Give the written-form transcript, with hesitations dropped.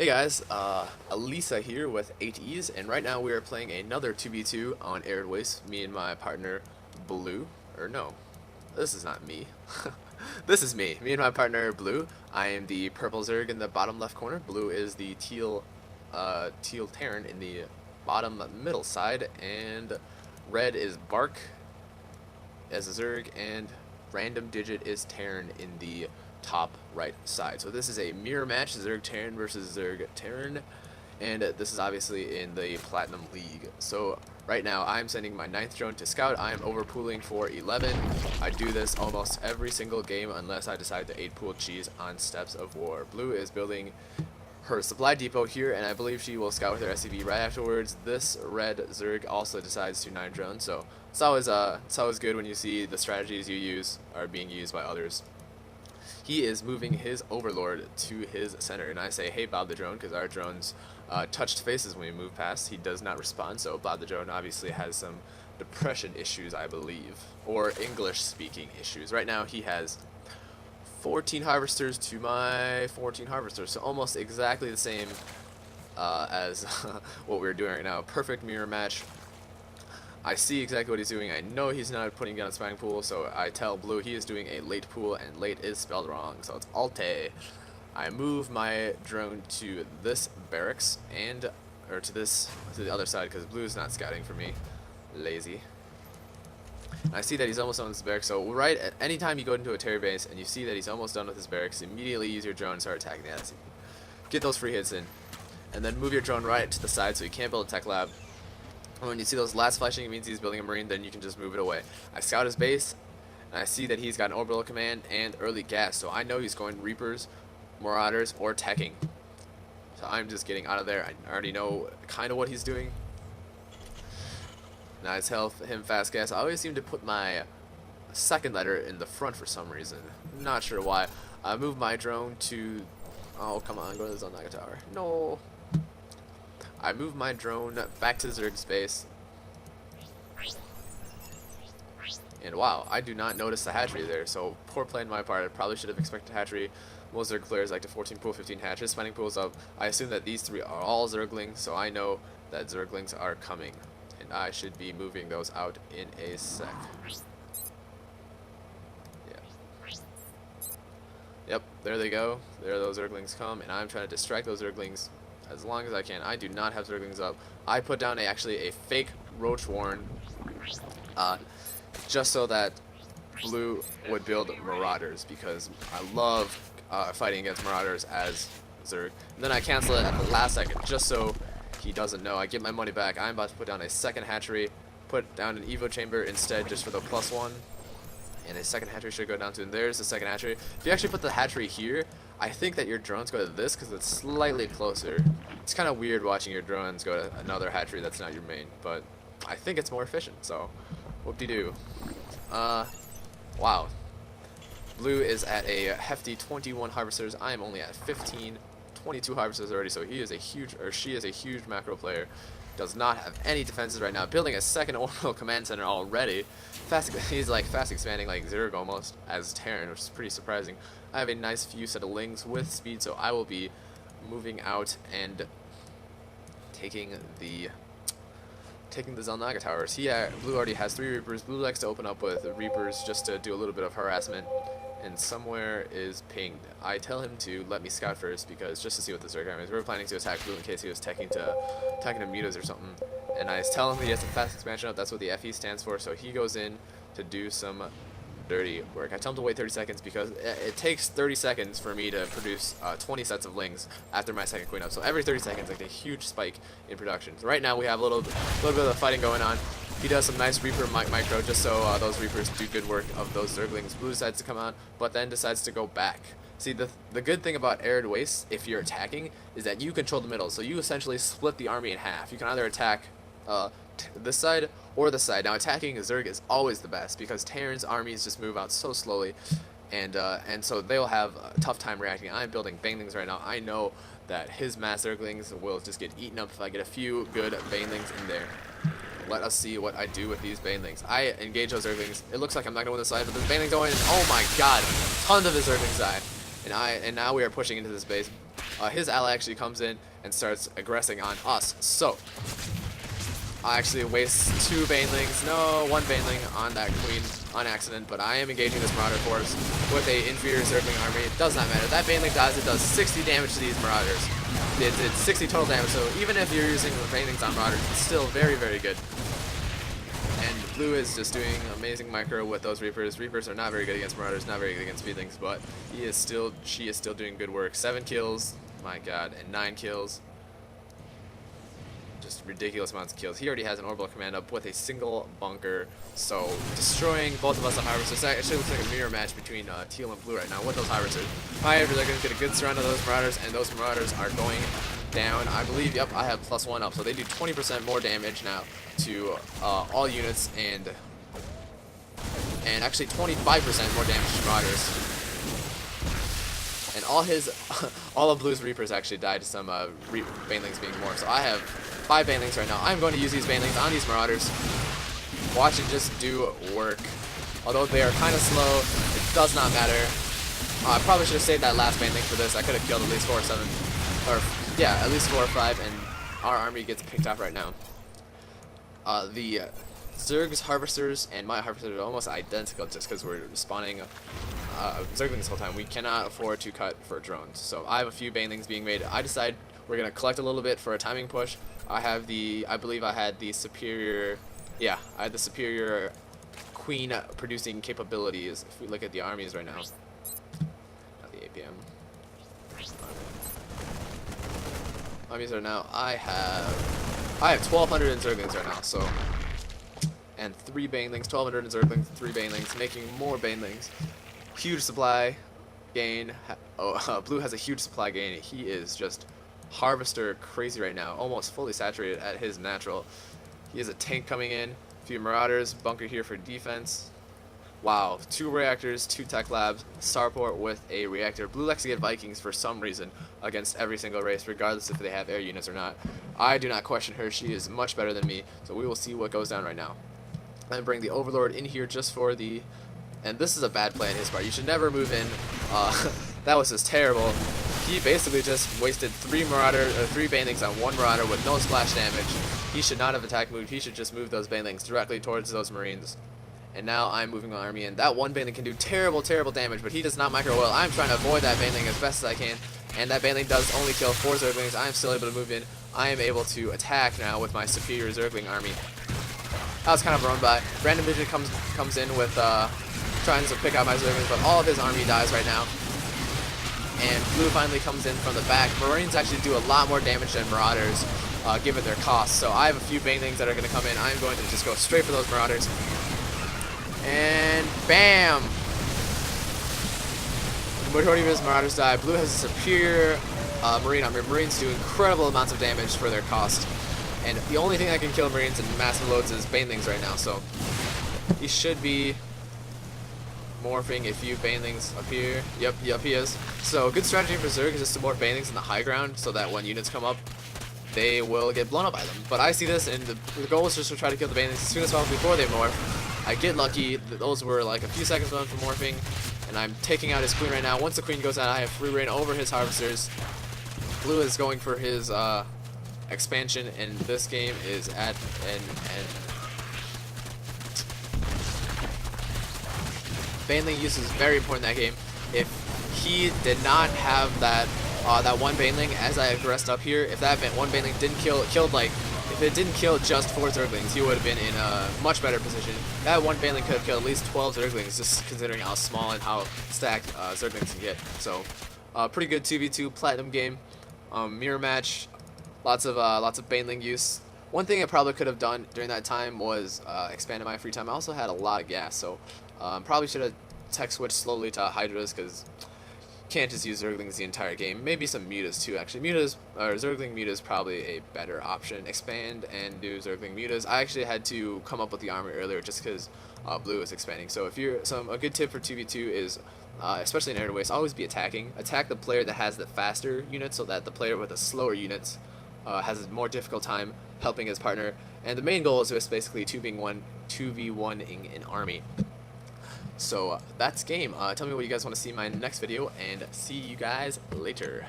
Hey guys, Elisa here with 8Es, and right now we are playing another 2v2 on Arid Waste, me and my partner Blue, or no, this is not me. This is me and my partner Blue. I am the purple Zerg in the bottom left corner. Blue is the teal Terran in the bottom middle side, and red is Bark as a Zerg, and random digit is Terran in the top right side. So this is a mirror match, Zerg Terran versus Zerg Terran, and this is obviously in the Platinum League. So right now I'm sending my 9th drone to scout. I am overpooling for 11. I do this almost every single game unless I decide to 8-pool cheese on Steps of War. Blue is building her supply depot here, and I believe she will scout with her SCV right afterwards. This red Zerg also decides to 9 drone, so it's always good when you see the strategies you use are being used by others. He is moving his overlord to his center, and I say, hey Bob the drone, because our drones touched faces when we move past. He does not respond, so Bob the drone obviously has some depression issues, I believe, or English speaking issues. Right now he has 14 harvesters to my 14 harvesters, so almost exactly the same as what we're doing right now. Perfect mirror match. I see exactly what he's doing. I know he's not putting down a spawning pool, so I tell Blue he is doing a late pool, and late is spelled wrong, so it's Alte. I move my drone to this barracks, or to the other side, because Blue is not scouting for me. Lazy. I see that he's almost done with his barracks, so right at any time you go into a terror base and you see that he's almost done with his barracks, immediately use your drone and start attacking the SC. Get those free hits in, and then move your drone right to the side so you can't build a tech lab. When you see those last flashing, it means he's building a marine, then you can just move it away. I scout his base, and I see that he's got an orbital command and early gas, so I know he's going Reapers, Marauders, or teching. So I'm just getting out of there. I already know kind of what he's doing. And I tell him fast gas. I always seem to put my second letter in the front for some reason. Not sure why. I move my drone to... Oh, come on, go to the Zelnaga Tower. No. I move my drone back to the Zerg space, and wow, I do not notice the hatchery there, so poor play on my part. I probably should have expected hatchery. Most Zerg players like to 14 pool, 15 hatches. Spawning pools up. I assume that these 3 are all Zerglings, so I know that Zerglings are coming, and I should be moving those out in a sec. Yeah. Yep, there they go. There those Zerglings come, and I'm trying to distract those Zerglings as long as I can. I do not have Zerglings up. I put down actually a fake Roach Warren just so that Blue would build Marauders, because I love fighting against Marauders as Zerg. And then I cancel it at the last second just so he doesn't know. I get my money back. I'm about to put down a second hatchery, put down an Evo chamber instead just for the +1. And a second hatchery should go down to, and there's the second hatchery. If you actually put the hatchery here, I think that your drones go to this because it's slightly closer. It's kind of weird watching your drones go to another hatchery that's not your main, but I think it's more efficient, so whoop-de-doo. Wow. Blue is at a hefty 21 harvesters. I am only at 15, 22 harvesters already, so he is a huge, or she is a huge macro player. Does not have any defenses right now. Building a second orbital command center already. He's like fast expanding like Zerg almost as Terran, which is pretty surprising. I have a nice few set of lings with speed, so I will be moving out and taking the Zelnaga towers. Blue already has 3 Reapers. Blue likes to open up with Reapers just to do a little bit of harassment. And somewhere is pinged. I tell him to let me scout first, because just to see what the Zerg army is. We were planning to attack Blue in case he was attacking to mutas or something. And I tell him he has a fast expansion up. That's what the FE stands for. So he goes in to do some dirty work. I tell him to wait 30 seconds because it takes 30 seconds for me to produce 20 sets of lings after my second queen up. So every 30 seconds, like a huge spike in production. So right now we have a little bit of fighting going on. He does some nice Reaper micro just so those Reapers do good work of those Zerglings. Blue decides to come out, but then decides to go back. See, the good thing about Arid Waste, if you're attacking, is that you control the middle. So you essentially split the army in half. You can either attack this side or this side. Now attacking a Zerg is always the best, because Terran's armies just move out so slowly, and so they'll have a tough time reacting. I'm building banelings right now. I know that his mass Zerglings will just get eaten up if I get a few good banelings in there. Let us see what I do with these banelings. I engage those Zerglings. It looks like I'm not going to win this side, but there's banelings going in. Oh my god, tons of the Zerglings die. And now we are pushing into this base. his ally actually comes in and starts aggressing on us. So I actually waste 2 banelings, no, 1 baneling on that queen on accident, but I am engaging this marauder force with a inferior zergling army. It does not matter. That baneling dies, it does 60 damage to these marauders. It did 60 total damage, so even if you're using banelings on marauders, it's still very, very good. And blue is just doing amazing micro with those reapers. Reapers are not very good against marauders, not very good against speedlings, but she is still doing good work. 7 kills, my god, and 9 kills. Just ridiculous amounts of kills. He already has an orbital command up with a single bunker, so destroying both of us on harvesters. It actually looks like a mirror match between teal and blue right now with those harvesters. However, they're going to get a good surround of those marauders, and those marauders are going down. I believe, yep, I have +1 up, so they do 20% more damage now to all units, and actually 25% more damage to marauders. And all of Blue's Reapers actually died to some banelings being more. So I have 5 banelings right now. I'm going to use these banelings on these marauders. Watch it just do work. Although they are kind of slow, it does not matter. I probably should have saved that last baneling for this. I could have killed at least 4 or 7, or yeah, at least 4 or 5, and our army gets picked off right now. The Zerg's harvesters and my harvesters are almost identical just because we're spawning Zergling this whole time. We cannot afford to cut for drones. So I have a few banelings being made. I decide we're going to collect a little bit for a timing push. I believe I had the superior, yeah, I had the superior queen producing capabilities. If we look at the armies right now. Not the APM. Armies right now, I have 1,200 in Zerglings right now, so, and 3 banelings, 1,200 in Zerglings, 3 banelings, making more banelings. Huge supply gain. Blue has a huge supply gain. He is just harvester crazy right now, almost fully saturated at his natural. He has a tank coming in, a few marauders, bunker here for defense. Wow, 2 reactors, 2 tech labs, starport with a reactor. Blue likes to get Vikings for some reason against every single race, regardless if they have air units or not. I do not question her. She is much better than me, so we will see what goes down right now. I'm bring the Overlord in here just for the... And this is a bad play on his part. You should never move in. That was just terrible. He basically just wasted 3 banelings on 1 marauder with no splash damage. He should not have attack moved. He should just move those banelings directly towards those marines. And now I'm moving my army in. That 1 baneling can do terrible, terrible damage, but he does not micro well. I'm trying to avoid that baneling as best as I can. And that baneling does only kill 4 zerglings. I am still able to move in. I am able to attack now with my superior zergling army. That was kind of a run by. Random Vision comes in with trying to pick out my zerglings, but all of his army dies right now. And blue finally comes in from the back. Marines actually do a lot more damage than marauders, given their cost. So I have a few banelings that are going to come in. I'm going to just go straight for those marauders. And bam! The majority of his marauders die. Blue has a superior marine army. Marines do incredible amounts of damage for their cost. And the only thing that can kill marines in massive loads is banelings right now. So he should be morphing a few banelings up here. Yep, he is. So good strategy for Zerg is just to morph banelings in the high ground so that when units come up, they will get blown up by them. But I see this, and the goal is just to try to kill the banelings as soon as possible before they morph. I get lucky. Those were like a few seconds left for morphing, and I'm taking out his queen right now. Once the queen goes out, I have free reign over his harvesters. Blue is going for his expansion, and this game is at an end. Baneling use is very important in that game. If he did not have that 1 baneling as I aggressed up here, if that 1 baneling didn't if it didn't kill just 4 zerglings, he would have been in a much better position. That 1 baneling could have killed at least 12 zerglings, just considering how small and how stacked zerglings can get. So, pretty good 2v2 platinum game. Mirror match, lots of baneling use. One thing I probably could have done during that time was expanded my free time. I also had a lot of gas, so probably should have tech switched slowly to Hydras, because can't just use Zerglings the entire game. Maybe some Mutas too, actually. Mutas, or Zergling Mutas, probably a better option. Expand and do Zergling Mutas. I actually had to come up with the army earlier just because blue is expanding. So if you're a good tip for 2v2 is, especially in air to waste, always be attacking. Attack the player that has the faster units, so that the player with the slower units has a more difficult time helping his partner. And the main goal is just basically 2v1ing an army. So that's game. Tell me what you guys want to see in my next video, and see you guys later.